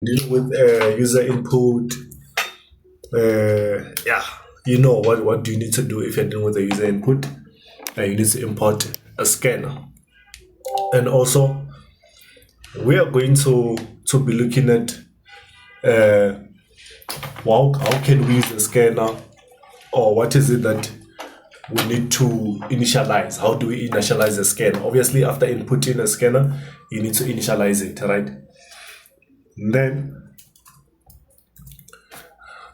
dealing with user input. Yeah, you know what do you need to do if you're dealing with the user input? You need to import a scanner, and also we are going to be looking at uh, how can we use a scanner, or what is it that we need to initialize. How do we initialize a scanner? Obviously, after inputting a scanner, you need to initialize it, right? And then,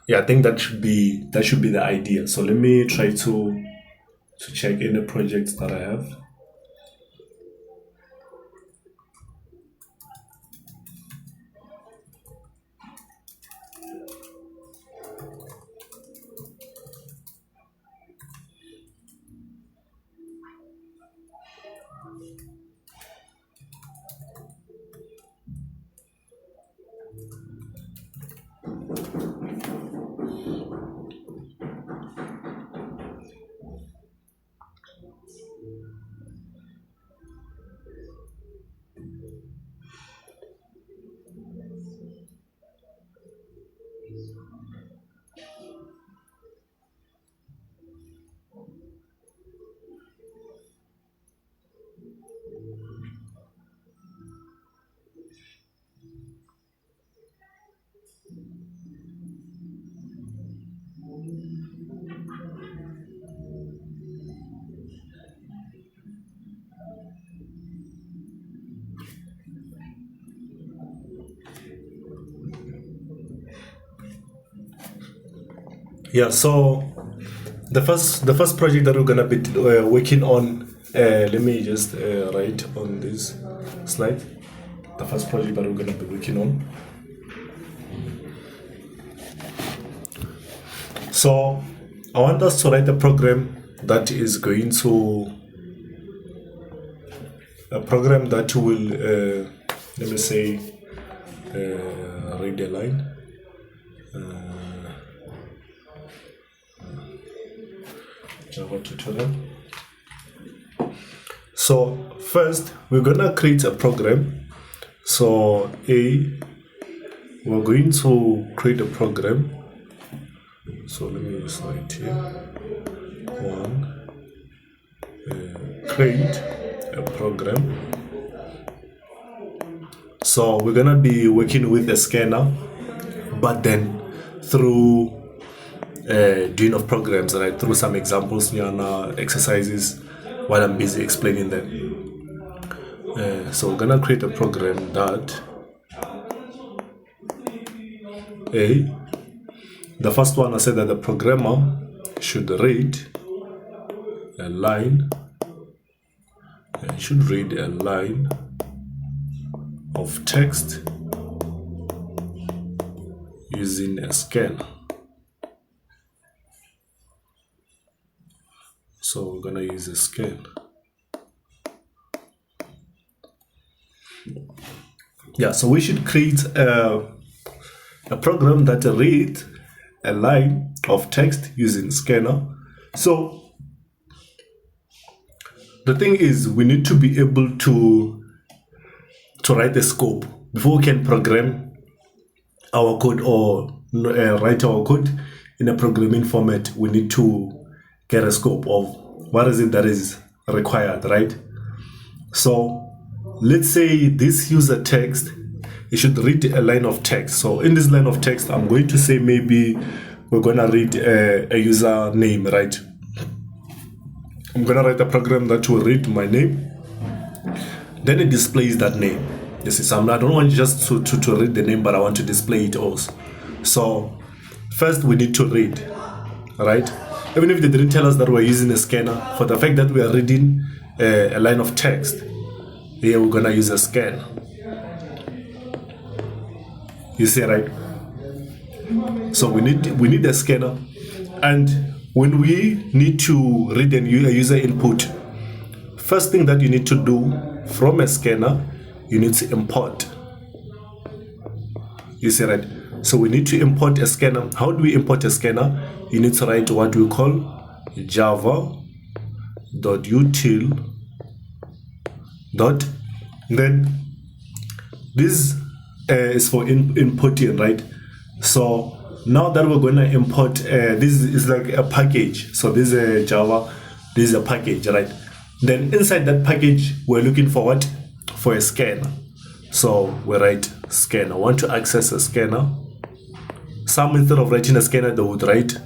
yeah, I think that should be the idea. So let me try to check in the projects that I have. Yeah, so the first project that we're gonna be working on. Let me just write on this slide. The first project that we're gonna be working on. So I want us to write a program that is going to a program that will let me say read a line. Java tutorial. So first we're gonna create a program. So we're going to create a program. So let me just write here. One, create a program. So we're gonna be working with a scanner, but then through doing of programs, right? Through some examples, exercises, while I'm busy explaining them. So we're gonna create a program that the first one I said that the programmer should read a line. Should read a line of text using a scanner. So we're gonna use a scan. Yeah, so we should create a program that reads a line of text using scanner. So the thing is, we need to be able to write a scope before we can program our code, or write our code in a programming format. We need to get a scope of what is it that is required, right? So let's say this user text, it should read a line of text. So in this line of text, I'm going to say maybe we're gonna read a user name, right? I'm gonna write a program that will read my name, then it displays that name. You see, so I don't want just to read the name, but I want to display it also. So first we need to read, right? Even if they didn't tell us that we're using a scanner, for the fact that we are reading a line of text, here we're gonna use a scan. You see, right? So we need a scanner, and when we need to read a user input, first thing that you need to do from a scanner, you need to import. You see, right? So we need to import a scanner. How do we import a scanner? You need to write what we call java.util. Then this is for inputting, right? So now that we're going to import, this is like a package. So this is a Java, this is a package, right? Then inside that package, we're looking for what? For a scanner. So we write scanner. I want to access a scanner. Some, instead of writing a scanner, they would write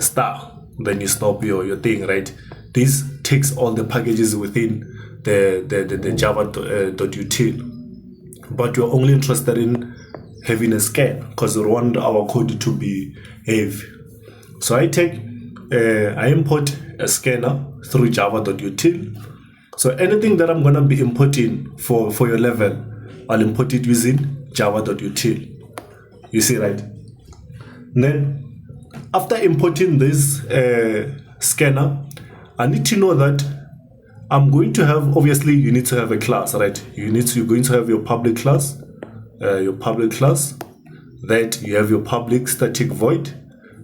star. Then you stop your thing, right? This takes all the packages within the java.util. But we're only interested in having a scan because we want our code to be heavy. So I import a scanner through java.util. So anything that I'm gonna be importing for your level, I'll import it using java.util. You see, right? Then after importing this scanner, I need to know that I'm going to have, obviously you need to have a class, right? You're going to have your public class, that you have your public static void,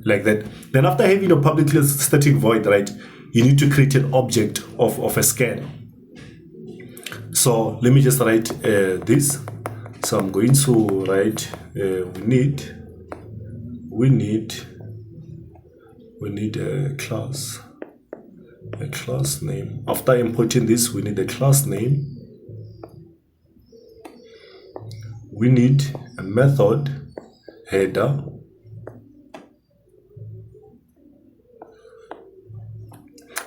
like that. Then after having your public static void, right, you need to create an object of a scanner. So let me just write this. So I'm going to write we need a class name. After importing this, we need a class name. We need a method header.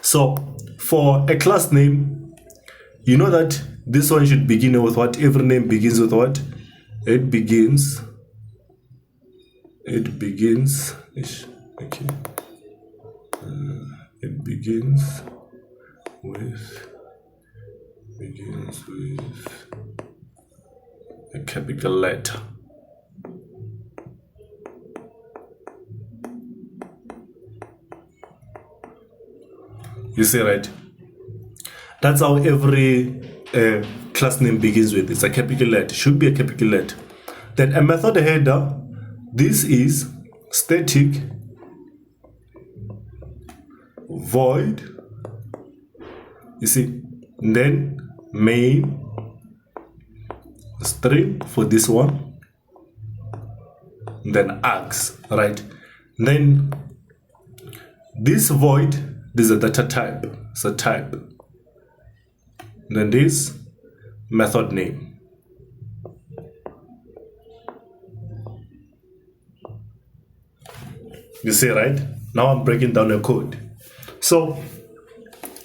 So for a class name, you know that this one should begin with what? Every name begins with what? It begins okay. It begins with a capital letter. You see, right? That's how every class name begins with. It's a capital letter. Should be a capital letter. Then a method header. This is static void. You see, then main string for this one, then args, right? Then this void, this is a data type, it's a type. Then this method name. You see, right? Now I'm breaking down the code. So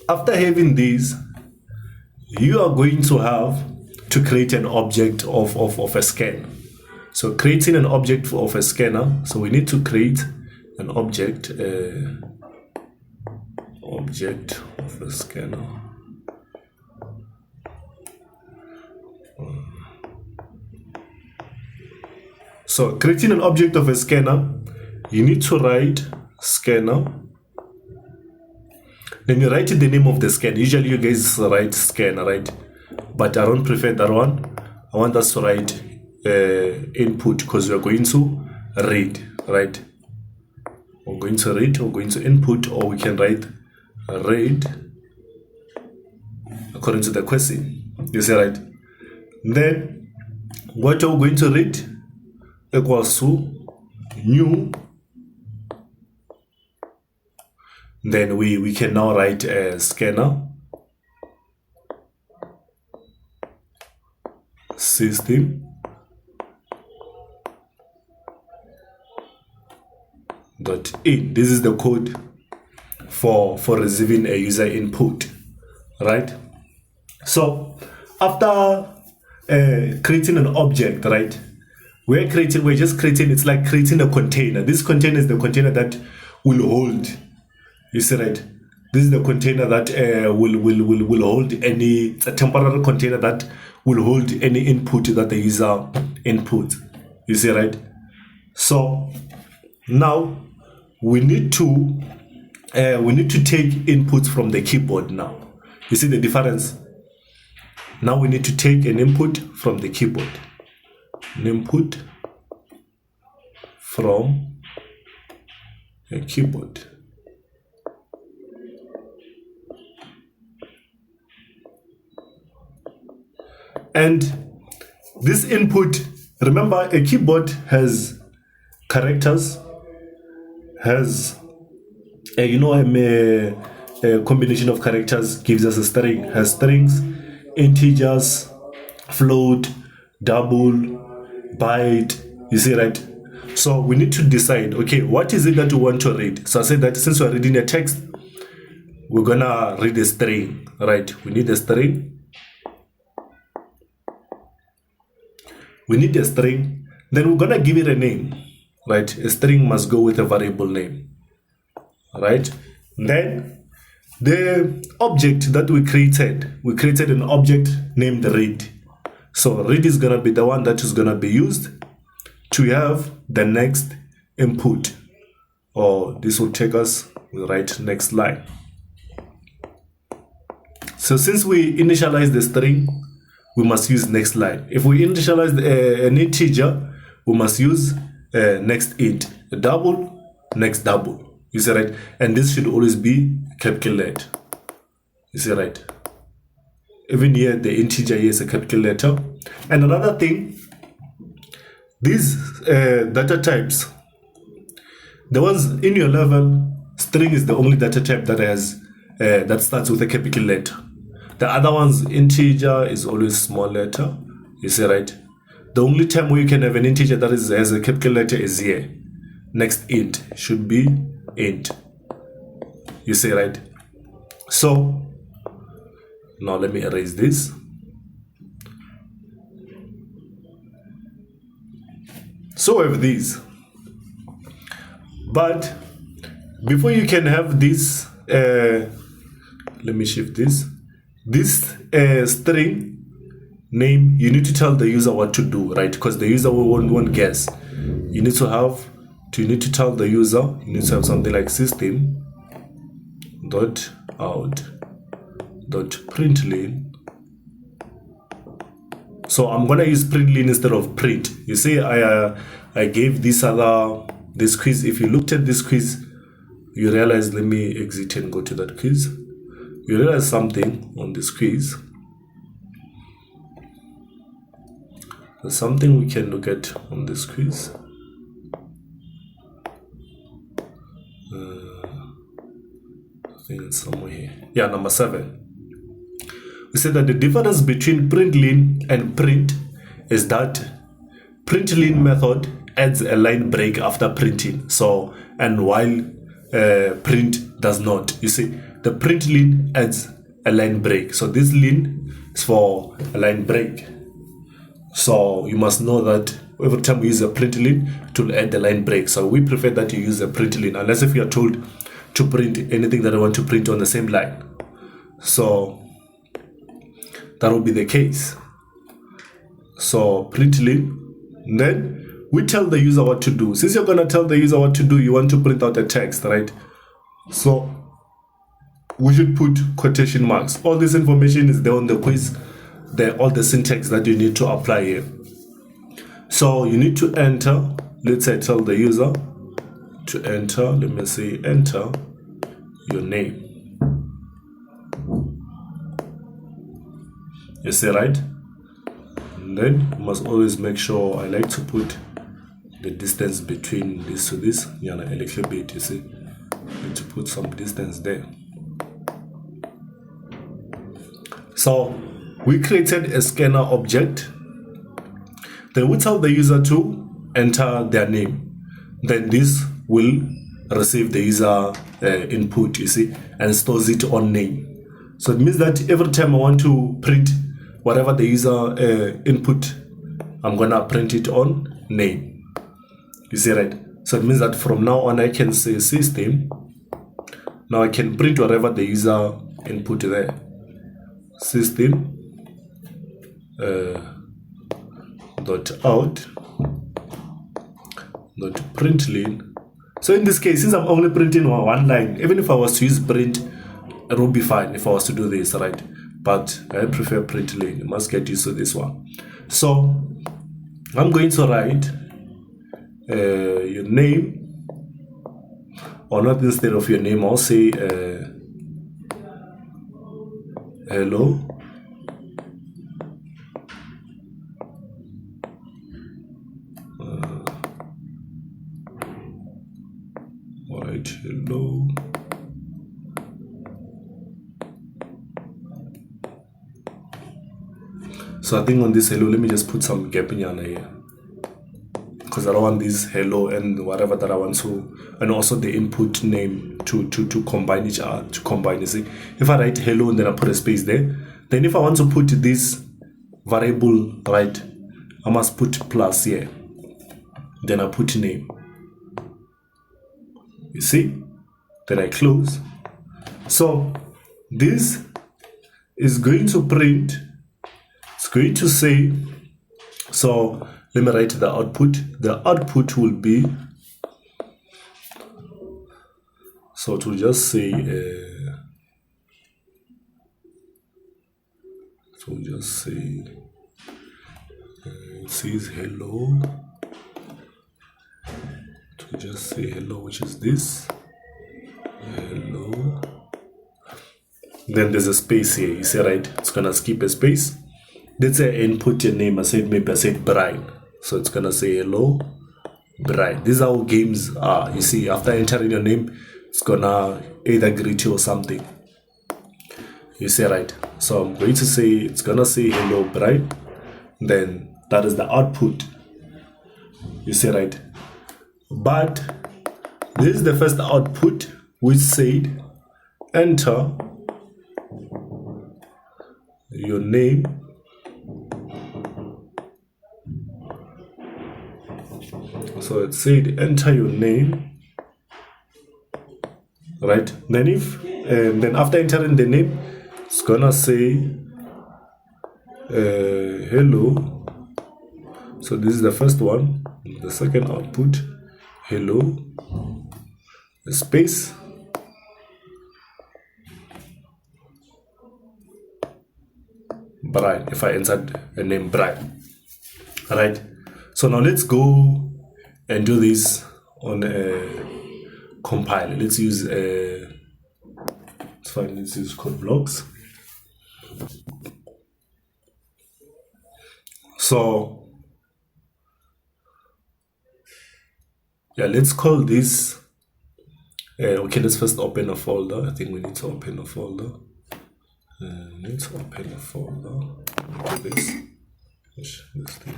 after having these, you are going to have to create an object of a scanner. So creating an object of a scanner, so we need to create an object of a scanner. So creating an object of a scanner, you need to write scanner. Then you write the name of the scanner. Usually you guys write scanner, right? But I don't prefer that one. I want us to write input because we're going to read, right? We're going to read, we're going to input, or we can write read according to the question. You see, right? Then what we're going to read equals to new. Then we can now write a scanner system dot in. This is the code for receiving a user input, right? So after creating an object, right, we're just creating, it's like creating a container. This container is the container that will hold. You see, right? This is the container that will hold a temporary container that will hold any input that the user input. You see, right? So now we need to take inputs from the keyboard. Now you see the difference. Now we need to take an input from the keyboard. An input from a keyboard. And this input Remember, a keyboard has characters, has a combination of characters gives us a string, has strings, integers, float, double, byte. You see, right? So we need to decide, okay, what is it that we want to read? So I said that since we're reading a text, we're gonna read a string, right? We need a string. Then we're gonna give it a name, right? A string must go with a variable name, right? Then the object that we created an object named read. So read is gonna be the one that is gonna be used to have the next input, or this will take us, we'll write next line. So since we initialize the string, we must use next line. If we initialize an integer, we must use next int, a double, next double. You see, right? And this should always be capital letter. You see, right? Even here, the integer here is a capital letter. And another thing, these data types, the ones in your level, string is the only data type that has that starts with a capital letter. The other ones, integer is always small letter. You see, right? The only time where you can have an integer that has a capital letter is here. Next int should be int. You see, right? So now let me erase this. So I have these. But before you can have this, let me shift this. This string name, you need to tell the user what to do, right? Because the user won't guess. You need to tell the user, you need to have something like system dot out dot println. So I'm gonna use println instead of print. You see, I gave this quiz. If you looked at this quiz, you realize, let me exit and go to that quiz. You realize something on this quiz. There's something we can look at on this quiz. I think it's somewhere here. Yeah, number 7. We said that the difference between println and print is that println method adds a line break after printing. So, and while print does not. You see, the println adds a line break. So this line is for a line break. So you must know that every time we use a println, it will add the line break. So we prefer that you use a println, unless if you are told to print anything that I want to print on the same line. So that will be the case. So println, then we tell the user what to do. Since you're going to tell the user what to do, you want to print out a text, right? So we should put quotation marks. All this information is there on the quiz. All the syntax that you need to apply here. So you need to enter, let's say tell the user to enter, let me say enter your name. You see, right? And then you must always make sure, I like to put the distance between this to this, a little bit, you see. You need to put some distance there. So we created a scanner object. Then we tell the user to enter their name. Then this will receive the user input, you see, and stores it on name. So it means that every time I want to print whatever the user input, I'm gonna print it on name. You see, right? So it means that from now on I can say system. Now I can print whatever the user input there. System dot out dot println. So in this case, since I'm only printing one line, even if I was to use print, it would be fine if I was to do this, right? But I prefer println. You must get used to this one. So I'm going to write your name, or not, instead of your name, I'll say hello write hello. So I think on this hello, let me just put some gap in here, because I don't want this hello and whatever that I want to, and also the input name to combine each other, to combine. You see, if I write hello and then I put a space there, then if I want to put this variable, right, I must put plus here, then I put name. You see, then I close. So this is going to print, it's going to say, so let me write the output. The output will be, so to just say, so just say, it says hello. To just say hello, which is this, hello. Then there's a space here. You see, right? It's gonna skip a space. Let's say input your name. I said Brian. So it's gonna say hello, Brian. This is how games are. You see, after entering your name, it's gonna either greet you or something. You see, right? So I'm going to say, it's gonna say hello, Brian. Then that is the output. You see, right? But this is the first output, which said enter your name, so it said enter your name, right? Then then after entering the name, it's gonna say hello. So this is the first one. The second output, hello, space, Brian. If I entered a name Brian, all right. So now let's go and do this on a compile. Let's use it's fine. Let's use code blocks. So yeah, let's call this. Okay, let's first open a folder. I think we need to open a folder. Let's open a folder. Do this. This thing.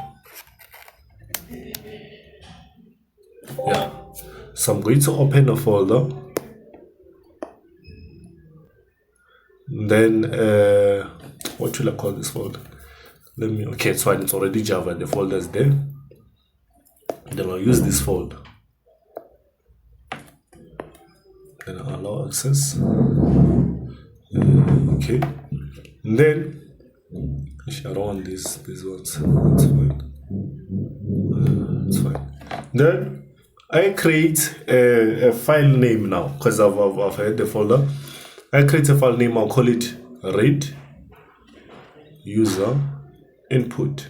Yeah. So I'm going to open a folder. Then what should I call this folder? Okay, it's fine. It's already Java. The folder is there. Then I'll use this folder. Then I'll allow access. Okay. And then I don't want these ones. That's fine. It's fine. Then I create a file name now, because I've had the folder. I create a file name. I'll call it read user input.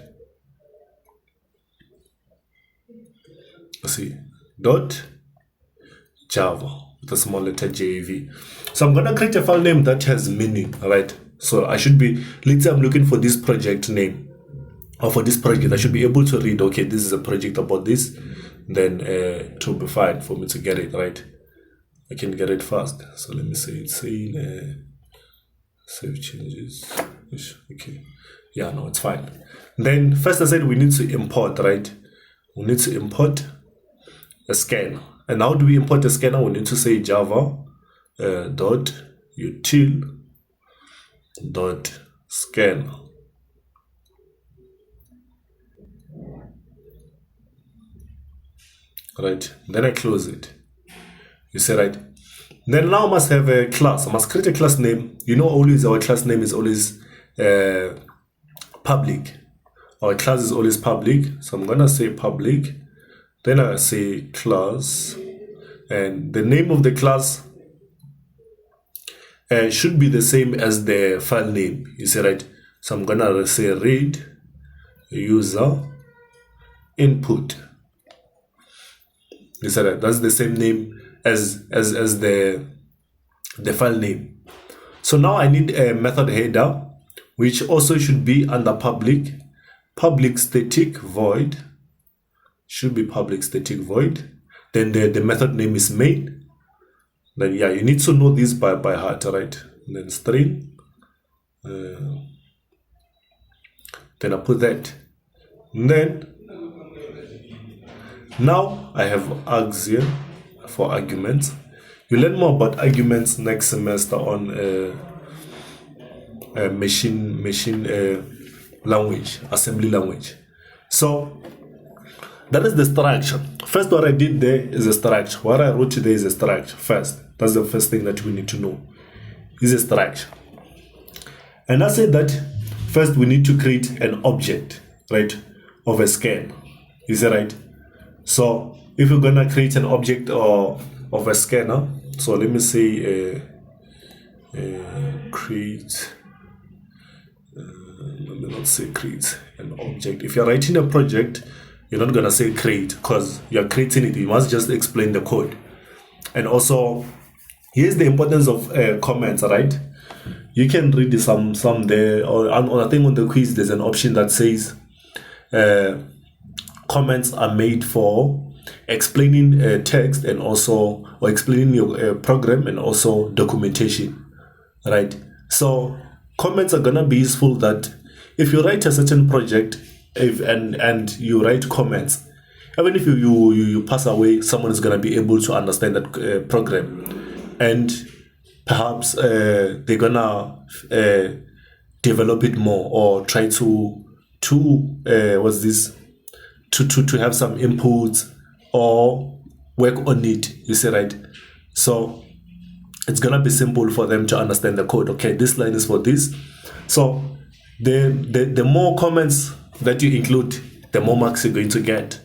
See, dot Java with a small letter JV. So I'm gonna create a file name that has meaning, right? So I should be, let's say I'm looking for this project name, or for this project, I should be able to read, okay, this is a project about this, then to be fine for me to get it, right? I can get it fast. So let me say it's saying save changes. Okay, yeah, no, it's fine. Then first I said we need to import, right? We need to import a scanner. And how do we import a scanner? We need to say java dot util dot scanner. Right, then I close it. You see, right? Then now I must have a class. I must create a class name. You know, always our class name is always public. Our class is always public. So I'm gonna say public. Then I say class, and the name of the class should be the same as the file name. You see, right? So I'm gonna say read user input. You see that? That's the same name as the file name. So now I need a method header, which also should be under public static void. Should be public static void. Then the method name is main. Then yeah, you need to know this by heart, right? And then string. Then I put that. And then now I have args here for arguments. You learn more about arguments next semester on machine language, assembly language. So that is the structure. First, what I did there is a structure. What I wrote today is a structure. First, that's the first thing that we need to know. Is a structure. And I said that first we need to create an object, right, of a scan. Is that right? So if we're gonna create an object of a scanner, so let me say create. Let me not say create an object. If you're writing a project, you're not gonna say create because you're creating it. You must just explain the code. And also, here's the importance of comments, right? You can read some there, or I think on the quiz there's an option that says comments are made for explaining text and also or explaining your program and also documentation, right? So comments are gonna be useful that if you write a certain project and you write comments, even if you pass away, someone is gonna be able to understand that program, and perhaps they're gonna develop it more or try to have some inputs or work on it. You see, right? So it's gonna be simple for them to understand the code. Okay, this line is for this. So the more comments that you include, the more marks you're going to get.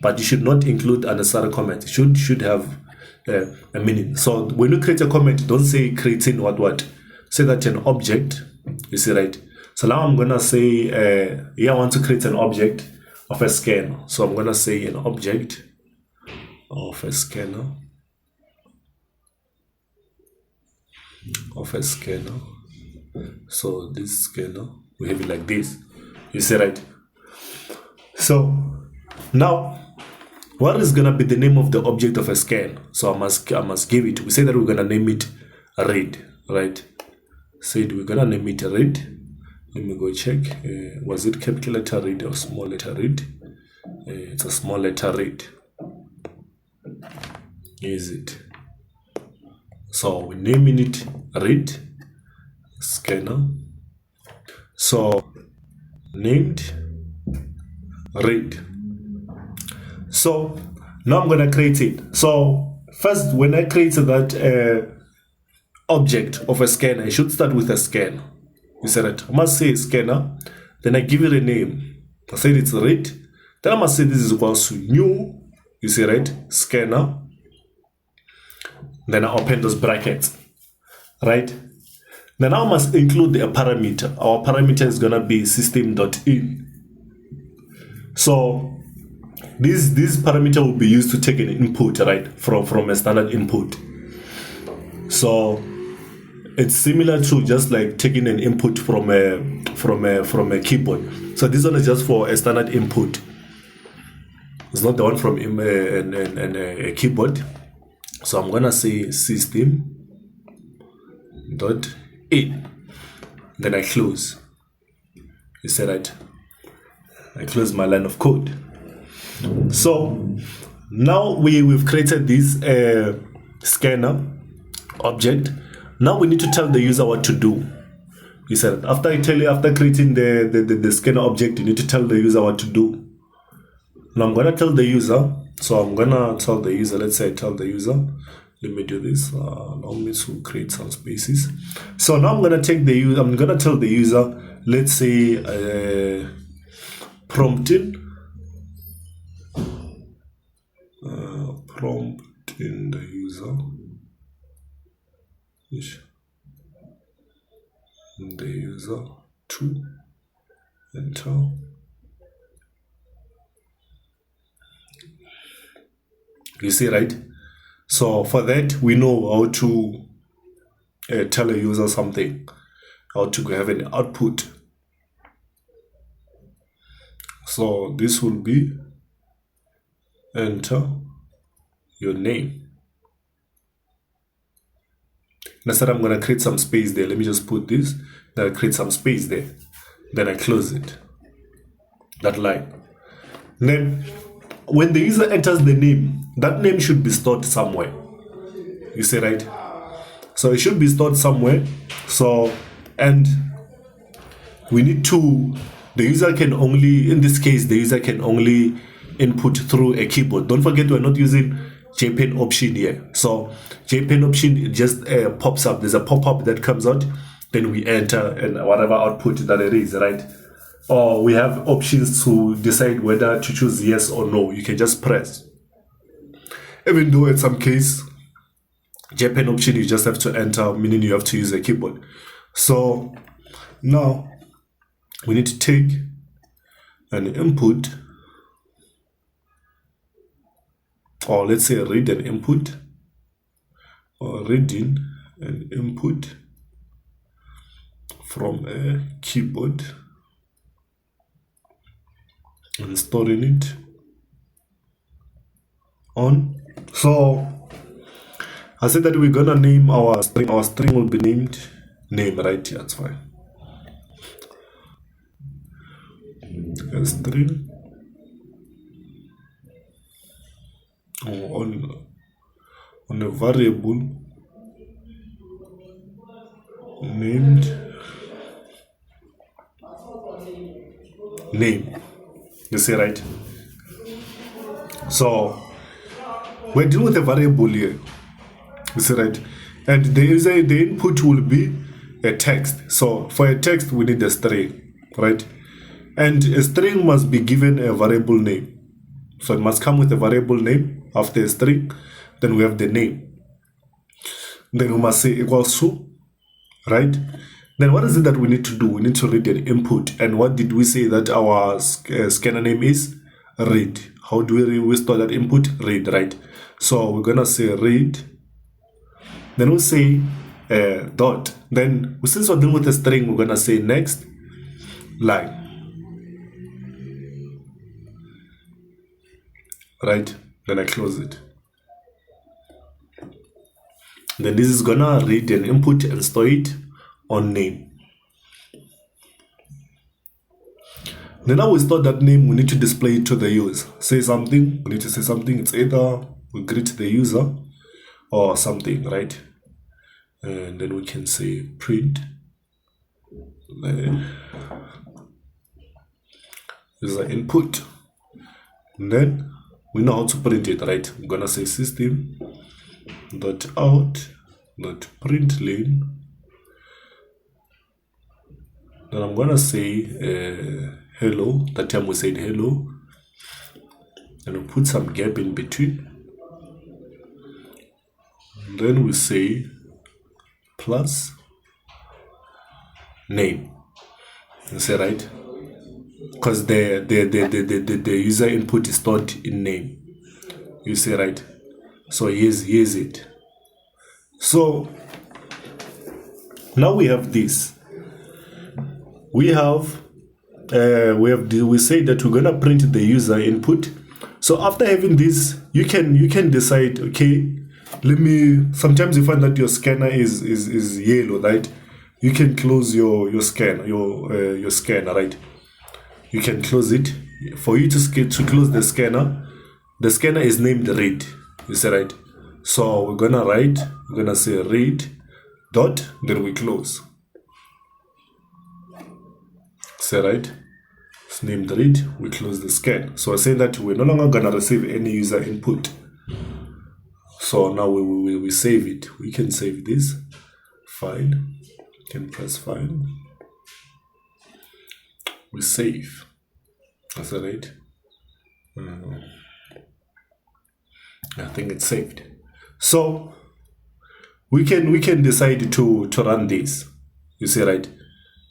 But you should not include unnecessary comments. You should have a meaning. So when you create a comment, don't say creating what. Say that an object. You see, right? So now I'm gonna say I want to create an object of a scanner. So I'm gonna say an object of a scanner. So this scanner, we have it like this. You see, right? So now, what is gonna be the name of the object of a scan? So I must give it. We say that we're gonna name it read, right? Said we're gonna name it read. Let me go check. Was it capital letter read or small letter read? It's a small letter read. Is it? So we're naming it read scanner. So named read. So now I'm gonna create it. So first, when I create that object of a scanner, I should start with a scan. You said it. I must say scanner. Then I give it a name. I said it's read. Then I must say this is equals to new. You see, right? Scanner. Then I open those brackets, right? Then I must include a parameter. Our parameter is gonna be system.in. So this parameter will be used to take an input, right, from a standard input. So it's similar to just like taking an input from a keyboard. So this one is just for a standard input. It's not the one from a keyboard. So I'm gonna say system.in. Then I close. You see that? I close my line of code. So now we've created this scanner object. Now we need to tell the user what to do. You said after creating the scanner object, you need to tell the user what to do. Now I'm gonna tell the user. So I'm gonna tell the user. Let's say I tell the user. Let me do this. Allow me to create some spaces. So now I'm gonna take the user. I'm gonna tell the user. Let's say prompting the user. The user to enter. You see, right? So for that, we know how to tell a user something, how to have an output. So this will be enter your name. And I said I'm going to create some space there. Let me just put this. Then I create some space there. Then I close it. That line. And then when the user enters the name, that name should be stored somewhere. You see, right? So it should be stored somewhere. So, and we need to, the user can only, in this case, the user can only input through a keyboard. Don't forget, we're not using JPen option here. So JPen option, it just pops up. There's a pop-up that comes out. Then we enter and whatever output that it is, right? Or we have options to decide whether to choose yes or no. You can just press. Even though in some case, JPen option, you just have to enter, meaning you have to use a keyboard. So now we need to take an input, or let's say read an input, or reading an input from a keyboard and storing it on. So I said that we're gonna name our string. Our string will be named name, right? Yeah, that's fine. A string on a variable named name. You see, right? So we're dealing with a variable here. You see, right? And the input will be a text. So for a text, we need a string, right? And a string must be given a variable name. So it must come with a variable name after a string. Then we have the name. Then we must say equals to, right? Then what is it that we need to do? We need to read an input. And what did we say that our scanner name is? Read. How do we store that input? Read, right? So we're going to say read. Then we'll say dot. Then since we're dealing with a string, we're going to say next line. Right? Then I close it. Then this is going to read an input and store it on name. Then now we store that name, we need to display it to the user. Say something, we need to say something. It's either we greet the user or something, right? And then we can say print user input. And then we know how to print it, right? I'm gonna say system dot out dot println. Then I'm gonna say hello. That time we said hello, and we put some gap in between. And then we say plus name. You say, right? Because the user input is stored in name. You see, right? So here's it. So now we have this. We say that we're gonna print the user input. So after having this, you can decide, okay, sometimes you find that your scanner is yellow, right? You can close your scanner, your scanner, right? You can close it. For you to close the scanner is named read. You see, right? So we're gonna say read dot, then we close. See, right? It's named read, we close the scan. So I say that we're no longer gonna receive any user input. So now we save it. We can save this file. You can press file. We save. That's right. I think it's saved. So we can decide to run this. You see, right?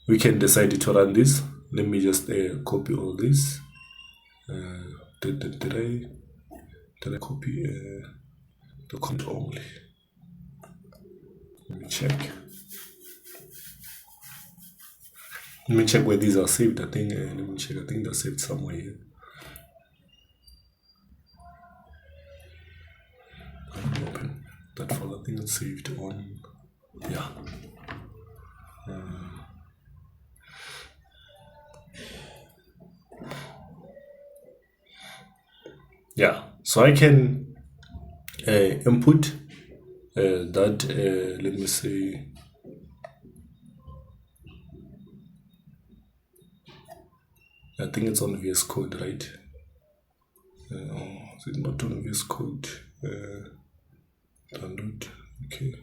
We can decide to run this. Let me just copy all this. Did I copy the content only? Let me check. Let me check where these are saved. I think let me check. I think they're saved somewhere here. Open that folder. I think it's saved on Yeah. Yeah. So I can input that. Let me say. I think it's on VS Code, right? Is it not on VS Code? Download. Okay.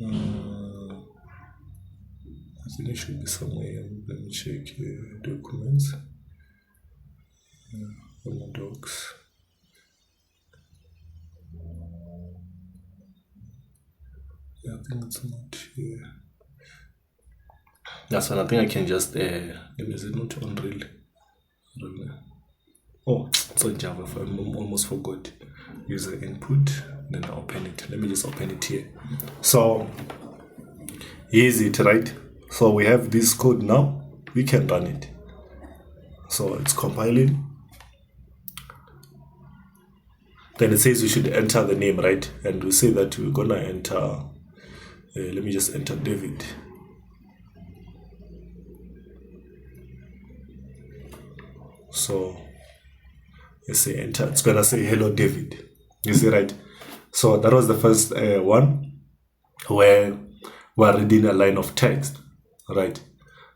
I think it should be somewhere. Let me check documents. On the docs. Yeah, I think it's not here. That's one. I think I can just is it not Unreal? Oh, it's on Java. I almost forgot. User input. Then I open it. Let me just open it here. So here's it, right? So we have this code now. We can run it. So it's compiling. Then it says we should enter the name, right? And we say that we're gonna enter. Let me just enter David. So you say enter. It's gonna say hello David. You see, right? So that was the first one where we're reading a line of text, right?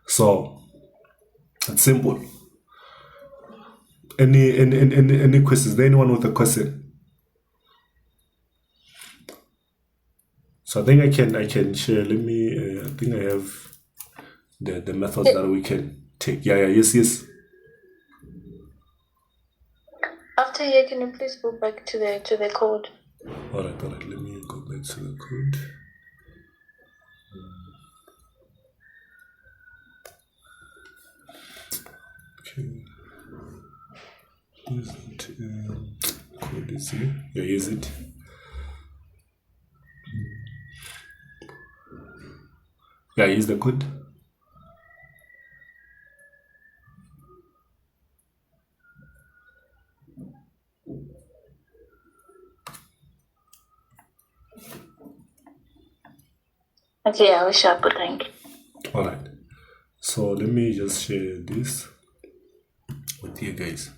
So it's simple. Any questions? Is there anyone with a question? So I think I can share. Let me. I think I have the methods that we can take. Yeah. Yes. After here, can you please go back to the code? All right. Let me go back to the code. Okay. Is it code is here? Yeah, is it? Yeah, use the code. Okay, I will share, but thank you. All right. So let me just share this with you guys.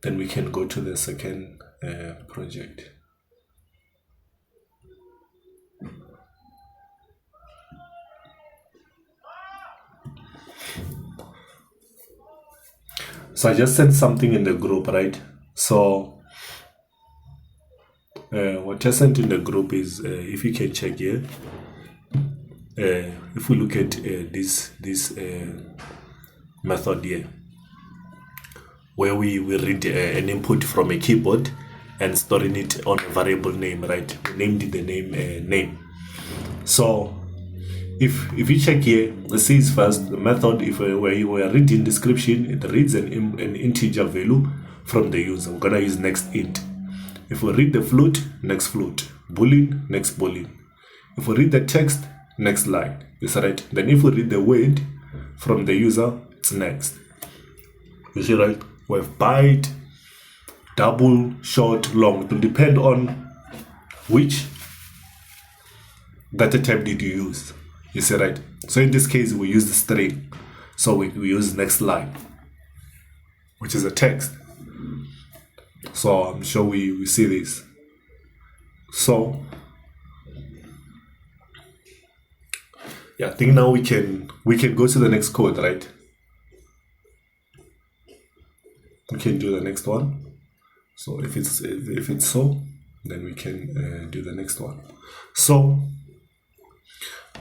Then we can go to the second project. So I just sent something in the group, right? So what I sent in the group is, if you can check here, if we look at this method here, where we read an input from a keyboard and storing it on a variable name, right? We named it the name. So if you check here, it says first the method, if where you are reading description, it reads an integer value from the user. We're gonna use next int. If we read the float, next float. Boolean, next boolean. If we read the text, next line. Is right? Then if we read the word from the user, it's next. You see, right? We have byte, double, short, long. It will depend on which data type did you use. You see, right? So in this case, we use the string. So we use next line, which is a text. So I'm sure we see this. So yeah, I think now we can go to the next code, right? We can do the next one. So if it's so, then we can do the next one. So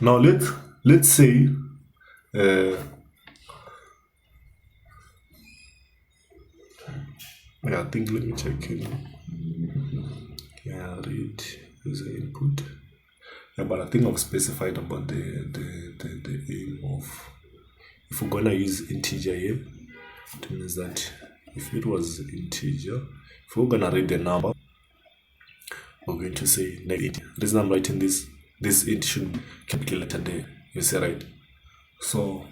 now let's say yeah, I think let me check in. Yeah, read user input. Yeah, but I think I've specified about the aim of, if we're gonna use integer here, it means that if it was integer, if we're gonna read the number, we're going to say next. The reason I'm writing this int should be capital letter there. You see, right? So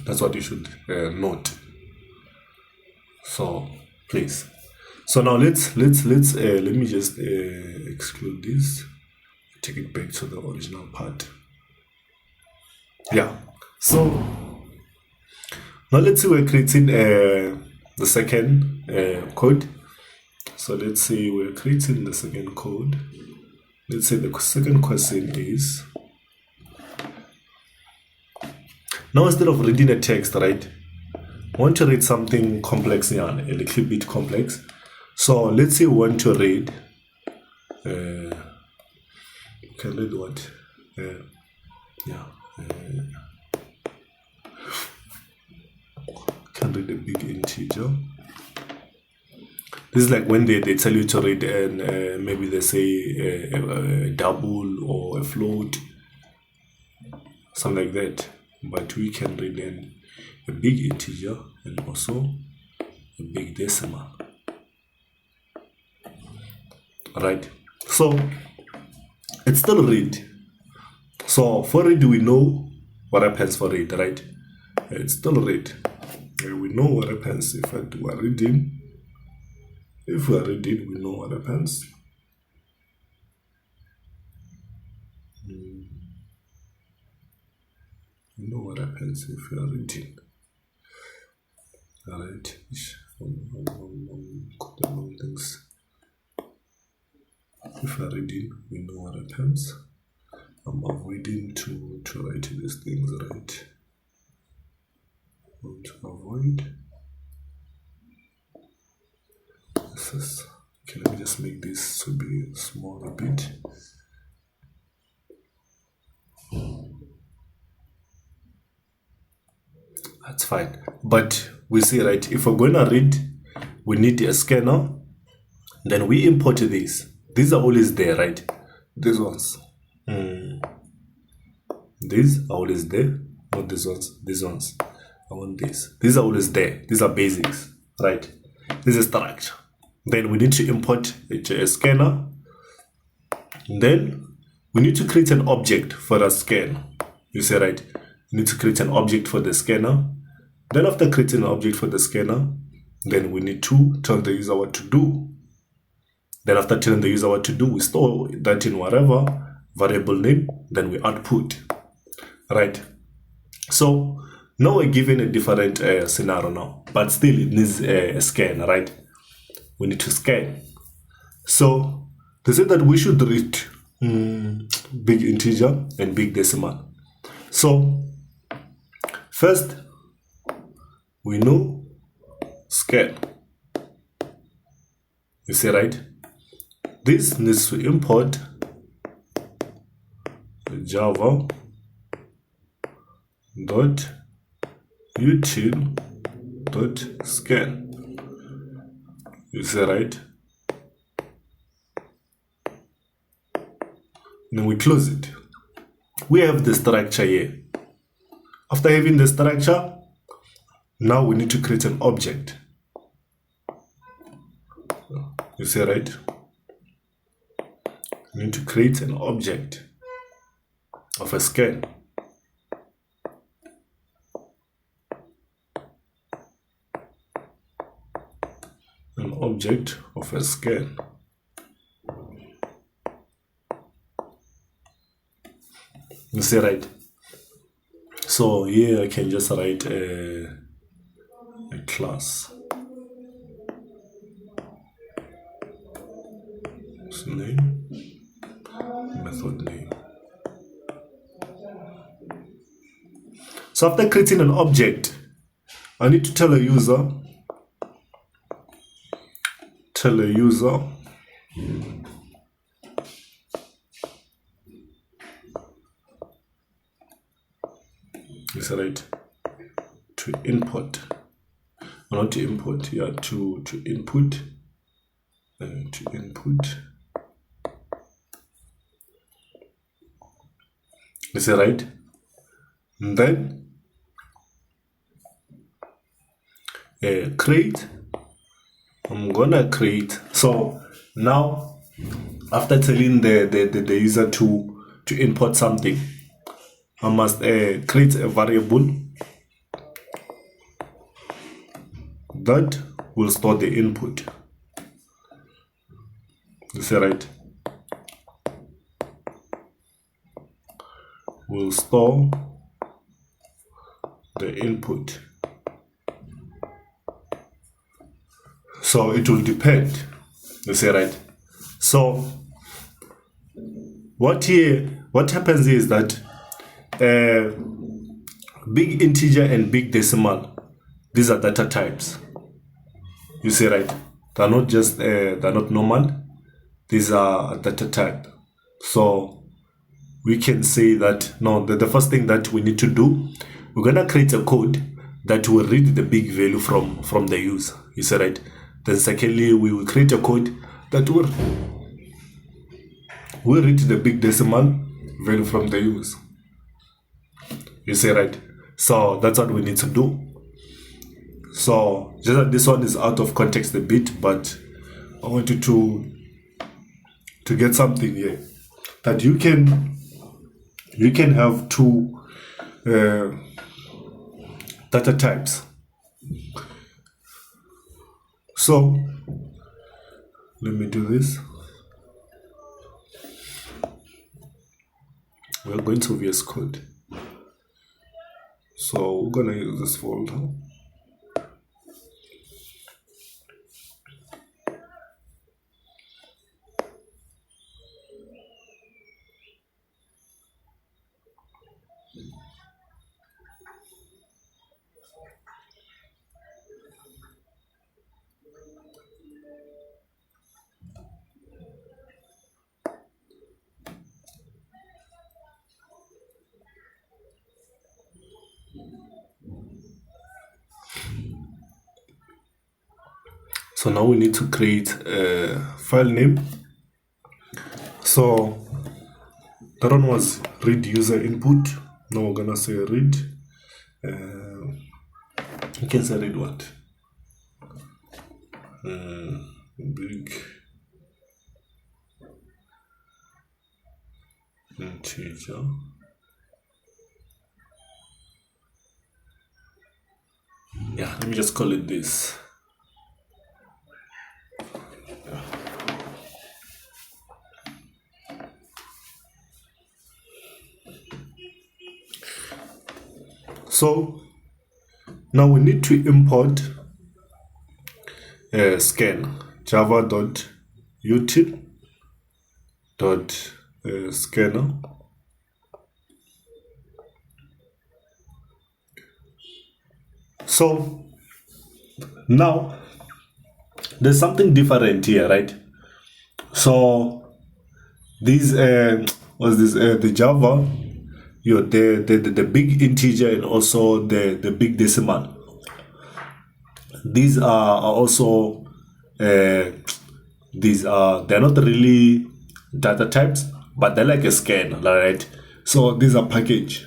That's what you should note. So please. So now let me just exclude this. Take it back to the original part. Yeah. So now let's say we're creating the second code. So let's say we're creating the second code. Let's say the second question is, now instead of reading a text, right, I want to read something complex here, a little bit complex. So let's say we want to read, can read what? Can read a big integer. This is like when they tell you to read and maybe they say a double or a float, something like that. But we can read a big integer and also a big decimal. Right? So it's still read. So for read, we know what happens for read, right? It's still read. We know what happens if we are reading. If we are reading, we know what happens. We know what happens if we are reading. Alright. Things. If we are reading, we know what happens. I'm avoiding to write these things, right? I want to avoid. This is, okay, let me just make this to be small a bit. That's fine. But we see, right, if we're going to read, we need a scanner. Then we import these. These are always there, right? These ones. These are always there. Not these ones. These ones. I want this. These are always there. These are basics, right? This is structure. Then we need to import a scanner. Then we need to create an object for the scanner. You see, right? We need to create an object for the scanner. Then after creating an object for the scanner, then we need to tell the user what to do. Then after telling the user what to do, we store that in whatever variable name, then we output. Right? So now we're given a different scenario now, but still it needs a scan, right? We need to scan. So they said that we should read big integer and big decimal. So first, we know scan. You see, right? This needs to import java dot util dot scan. You see, right? Then we close it. We have the structure here. After having the structure, now we need to create an object. You see, right? We need to create an object of a scan. An object of a scan. You see, right? So here I can just write a class. Name, method name. So after creating an object, I need to tell a user. Is right to input, not to import. Yeah, to input. To input. Is that right? And then create. I'm gonna create. So now, after telling the user to import something, I must create a variable that will store the input. You see, right? Will store the input. So it will depend. You see, right? So what happens is that big integer and big decimal, these are data types. You see, right? They're not just they're not normal. These are data type. So we can say that no, the first thing that we need to do, we're gonna create a code that will read the big value from the user. You see, right? Then secondly, we will create a code that will read the big decimal value from the user. You see, right? So that's what we need to do. So just that this one is out of context a bit, but I want you to get something here, that you can have two data types. So let me do this. We're going to VS Code. So we're gonna use this folder. So now we need to create a file name. So that one was read user input. Now we're gonna say read. You can say read what? Big integer. Yeah, let me just call it this. So now we need to import scan java.util.scanner. So now there's something different here, right? So these was this the Java, the big integer and also the big decimal. These are also they're not really data types, but they're like a scan, right? So these are package,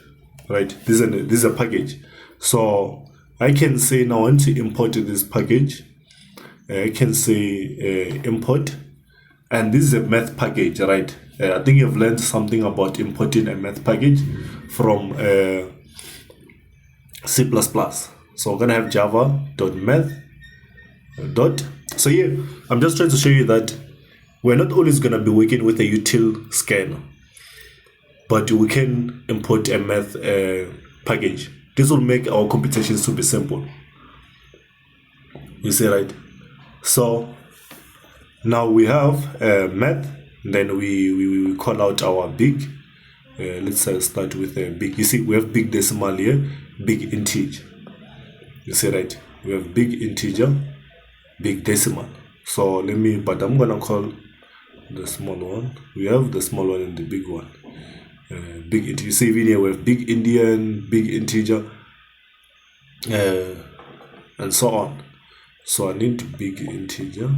right? This is a package. So I can say now I want to import this package. I can say import, and this is a math package, right? I think you've learned something about importing a math package from C++. So we're gonna have java.math. So here I'm just trying to show you that we're not always gonna be working with a util scanner, but we can import a math package. This will make our computations to be simple. You see, right? So now we have math, then we call out our big. Let's start with a big. You see, we have big decimal here, big integer. You see, right? We have big integer, big decimal. So but I'm gonna call the small one. We have the small one and the big one. Big integer. You see, even here we have big Indian, big integer, and so on. So I need big integer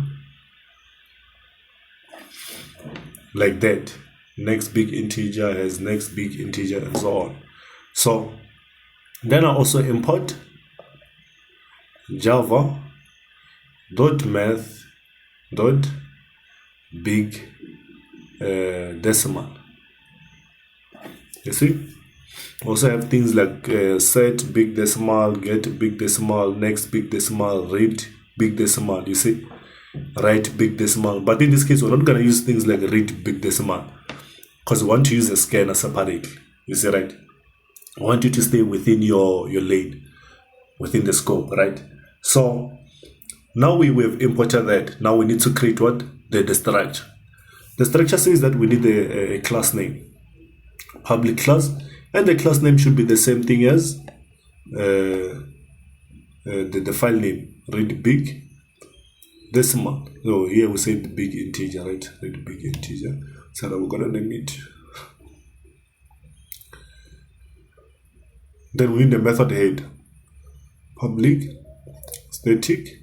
like that. Next big integer has next big integer and so on. So then I also import java.math.big decimal. You see, also have things like set big decimal, get big decimal, next big decimal, read big decimal, you see, write big decimal. But in this case, we're not going to use things like read big decimal because we want to use a scanner separately, you see, right? I want you to stay within your lane, within the scope, right? So now we have imported that. Now we need to create what? The structure. The structure says that we need a class name, public class, and the class name should be the same thing as the file name. Read big decimal. So here we say the big integer, right? Read big integer. So now we're gonna name it. Then we need the method head, public static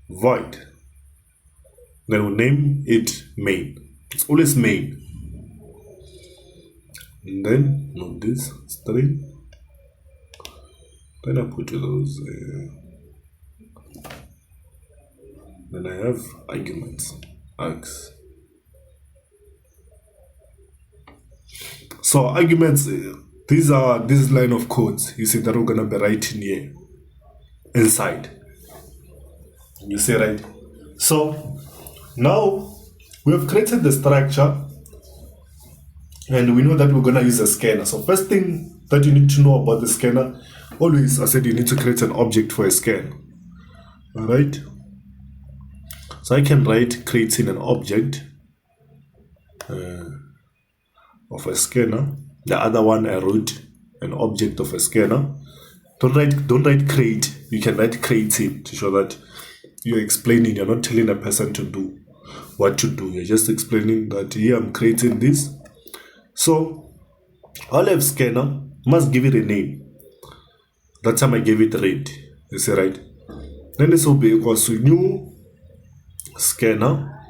void. Then we'll name it main. It's always main. And then not this string. Then I put those. Then I have arguments. Args. So arguments. These are this line of codes. You see that we're gonna be writing here inside. You see, right? So now we have created the structure and we know that we're going to use a scanner. So first thing that you need to know about the scanner, always I said you need to create an object for a scan. All right. So I can write creating an object of a scanner. The other one I wrote an object of a scanner. Don't write create. You can write creating to show that you're explaining. You're not telling a person to do what to do. You're just explaining that here I'm creating this. So I'll have scanner, must give it a name. That time I gave it read. You see, right? Then this will be equals to new scanner.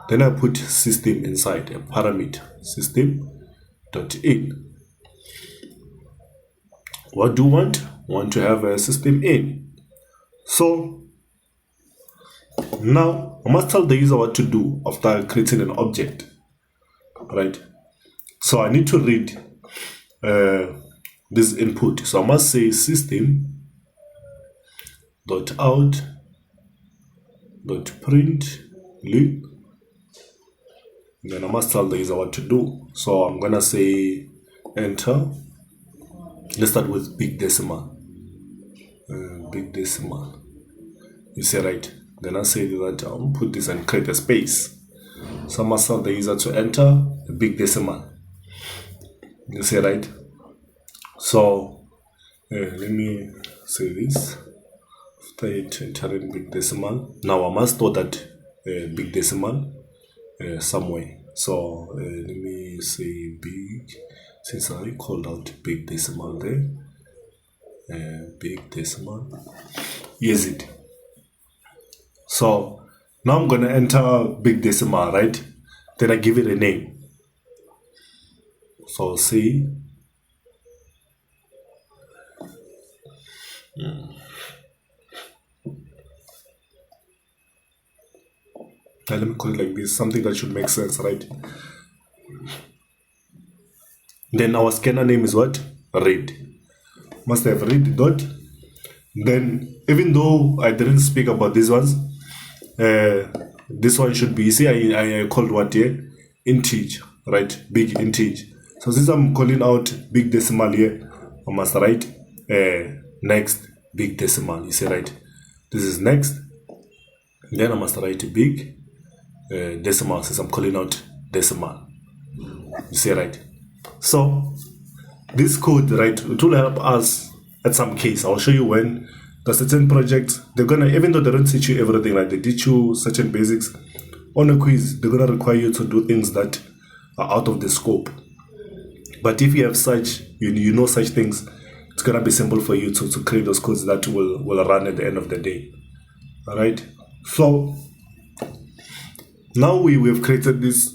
Then I put system inside, a parameter, system.in. What do you want? Want to have a system in. So now I must tell the user what to do after creating an object, right? So I need to read this input. So I must say system.out.println. Then I must tell the user what to do. So I'm gonna say enter. Let's start with big decimal. Big decimal. You see, right? Then I say that I'll put this and create a space. So I must tell the user to enter a big decimal. You see, right? So let me say this. After it entering big decimal, now I must store that big decimal somewhere. So let me say big, since I called out big decimal there. Big decimal. Use it. So now I'm gonna enter big decimal, right? Then I give it a name. So see. Now let me call it like this, something that should make sense, right? Then our scanner name is what? Read. Must have read dot. Then even though I didn't speak about these ones, this one should be, see, I called what here? Integer, right? Big integer. So since I'm calling out big decimal here, I must write next big decimal. You see, right? This is next. Then I must write big decimal since I'm calling out decimal. You see, right? So this code, right, it will help us at some case. I'll show you when the certain projects, they're gonna, even though they don't teach you everything, right, they teach you certain basics. On a quiz, they're gonna require you to do things that are out of the scope. But if you have such, you know such things, it's gonna be simple for you to create those codes that will run at the end of the day. All right. So now we've created this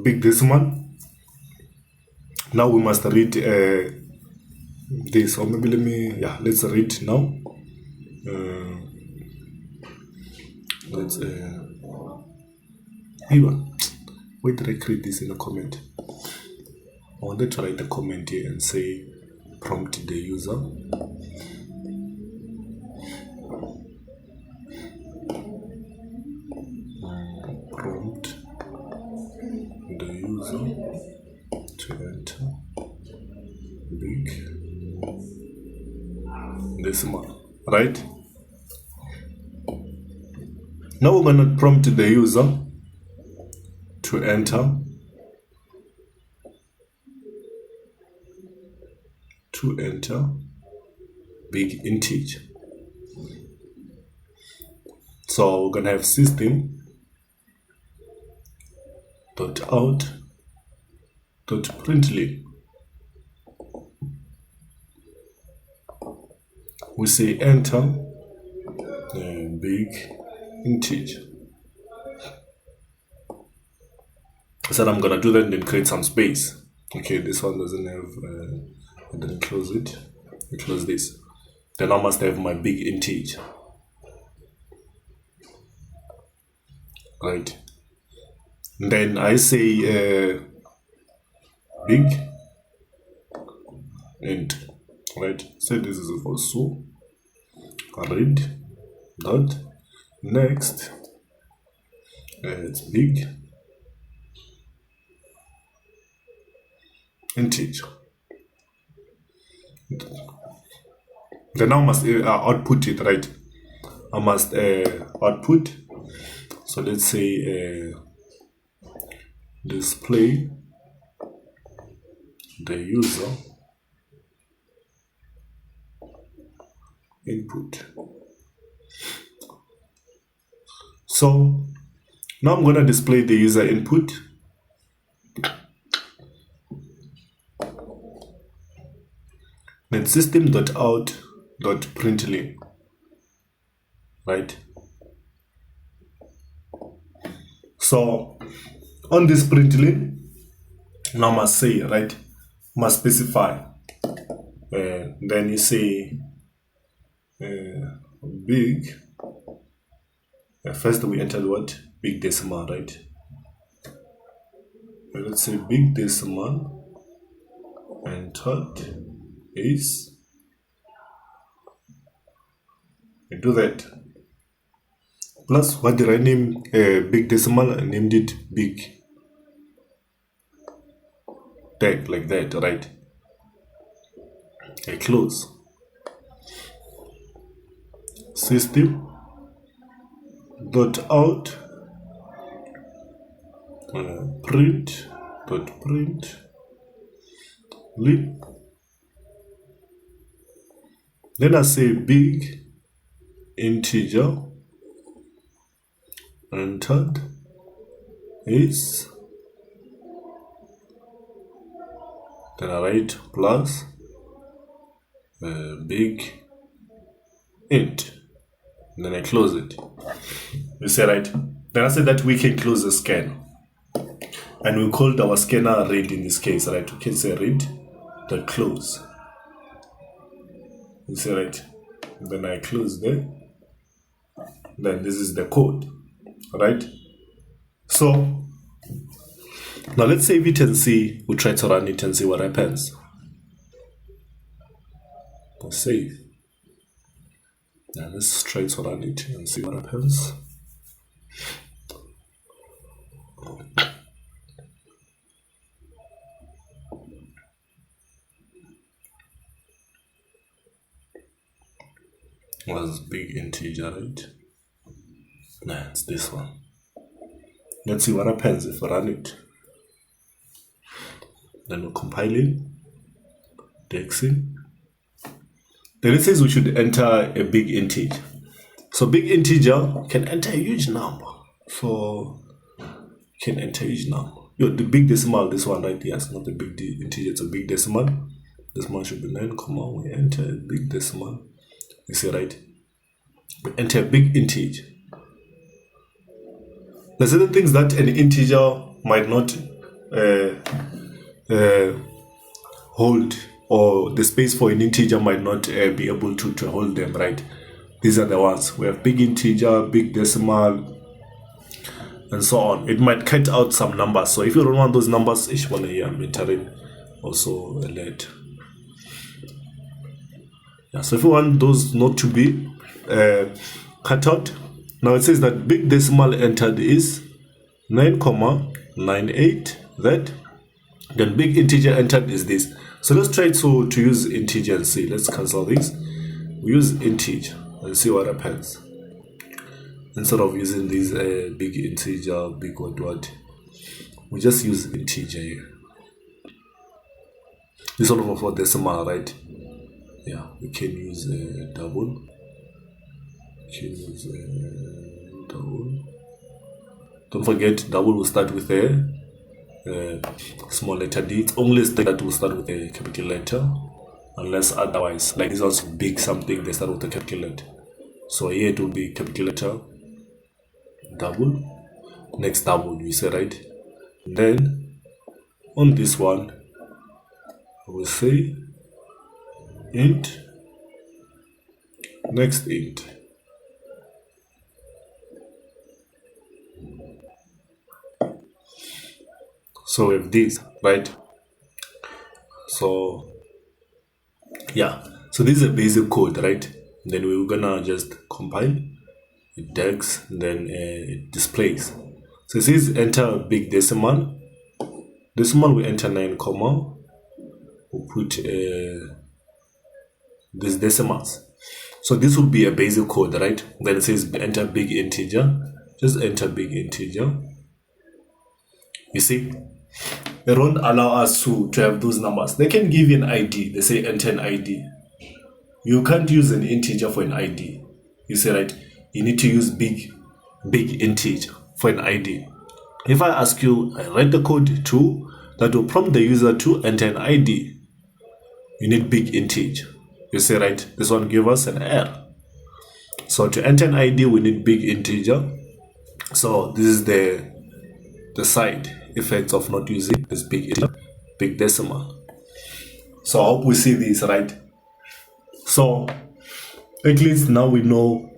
big decimal. Now we must read this, or maybe let's read now. Let's where did I create this in a comment? I wanted to write a comment here and say prompt the user. big decimal, right? Now we're going to prompt the user to enter big integer. So we're going to have system.out.println. We say enter big integer. I said I'm gonna do that and then create some space. Okay, this one doesn't have and then close it. I close this. Then I must have my big integer. Right. And then I say big int. Right. So this is also read dot next. It's big integer. Then I must output it, right? I must output. So let's say display the user input. So now I'm going to display the user input. Then system.out.println, right? So on this println, now must say, right, must specify. Then you say big. First we entered what? Big decimal, right? Let's say big decimal entered is, I do that. Plus, what did I name big decimal? I named it big tag, like that, right? I close. System.out print.println. Then I say big integer entered is, then I write plus big int, and then I close it. You say, right? Then I say that we can close the scan, and we called our scanner read in this case, right? We can say read the close. You see, right? Then I close there. Then this is the code, right? So now let's say we can see, we try to run it and see what happens. Save. Now let's try to run it and see what happens. Was big integer, right? Nah, it's this one. Let's see what happens if I run it. Then we'll compile it, dexing. Then it says we should enter a big integer. So big integer can enter a huge number. So can enter a huge number. The big decimal, this one right here, it's not a big integer, it's a big decimal. This one should be 9, we enter a big decimal. You see, right? We enter a big integer. There's certain things that an integer might not hold, or the space for an integer might not be able to hold them, right? These are the ones. We have big integer, big decimal, and so on. It might cut out some numbers. So if you don't want those numbers, each one here I'm entering also a letter. Yeah, so if you want those not to be cut out, now it says that big decimal entered is 9,98 that, Then big integer entered is this. So let's try to use integer and see. Let's cancel this. We use integer and see what happens. Instead of using this big integer, big what, we just use integer here. This one for decimal, right? Yeah, we can use double. We can use double. Don't forget, double will start with a small letter D. It's only that will start with a capital letter, unless otherwise, like this one's big something, they start with a capital letter. So here it will be capital letter, double, next double, you say, right? Then on this one, I will say int, next int. So with this, right? So yeah, so this is a basic code, right? Then we're gonna just compile it, decks, then it displays. So it says enter big decimal. Decimal we enter 9 comma. We'll put these decimals. So this would be a basic code, right? Then it says enter big integer. Just enter big integer. You see, they don't allow us to have those numbers. They can give you an ID. They say enter an ID. You can't use an integer for an ID. You say, right? You need to use big integer for an ID. If I ask you, I write the code to that will prompt the user to enter an ID. You need big integer. You say, right? This one give us an error. So to enter an ID, we need big integer. So this is the side effects of not using this big integer, big decimal. So I hope we see this, right? So at least now we know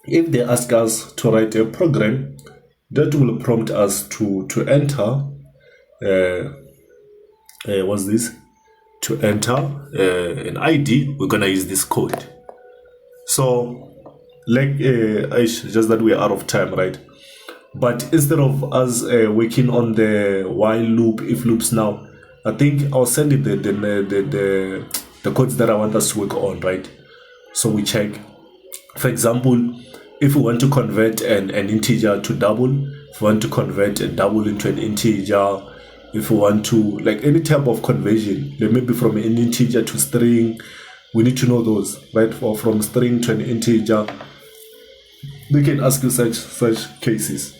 if they ask us to write a program that will prompt us to enter what's this? To enter an ID, we're gonna use this code. So like just that we are out of time, right? But instead of us working on the while loop, if loops now, I think I'll send it the codes that I want us to work on, right? So we check. For example, if we want to convert an integer to double, if we want to convert a double into an integer, if we want to, like any type of conversion, like maybe from an integer to string, we need to know those, right? Or from string to an integer, they can ask you such cases.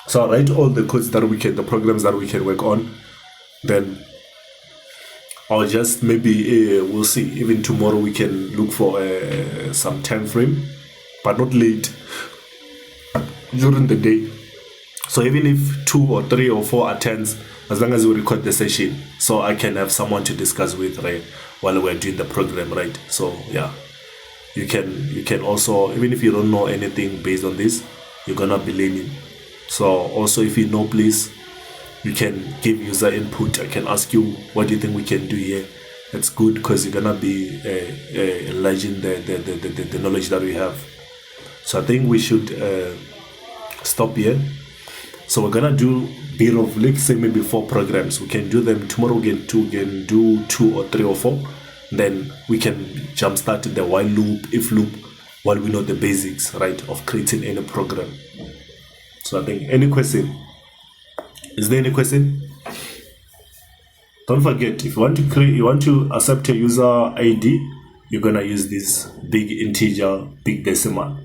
So I'll write all the codes that we can, the programs that we can work on. Then I'll just maybe, we'll see, even tomorrow we can look for some time frame, but not late, during the day. So even if 2 or 3 or 4 attends, as long as we record the session, so I can have someone to discuss with, right, while we're doing the program, right? So yeah, you can also, even if you don't know anything based on this, you're gonna be learning. So also, if you know, please, you can give user input. I can ask you, what do you think we can do here? That's good, because you're gonna be enlarging the knowledge that we have. So I think we should stop here. So we're gonna do bit of, let's say maybe 4 programs. We can do them tomorrow. We can do 2 or 3 or 4. Then we can jumpstart the while loop, if loop, while we know the basics, right, of creating any program. So I think, any question? Is there any question? Don't forget, if you want to create, you want to accept a user ID, you're gonna use this big integer, big decimal.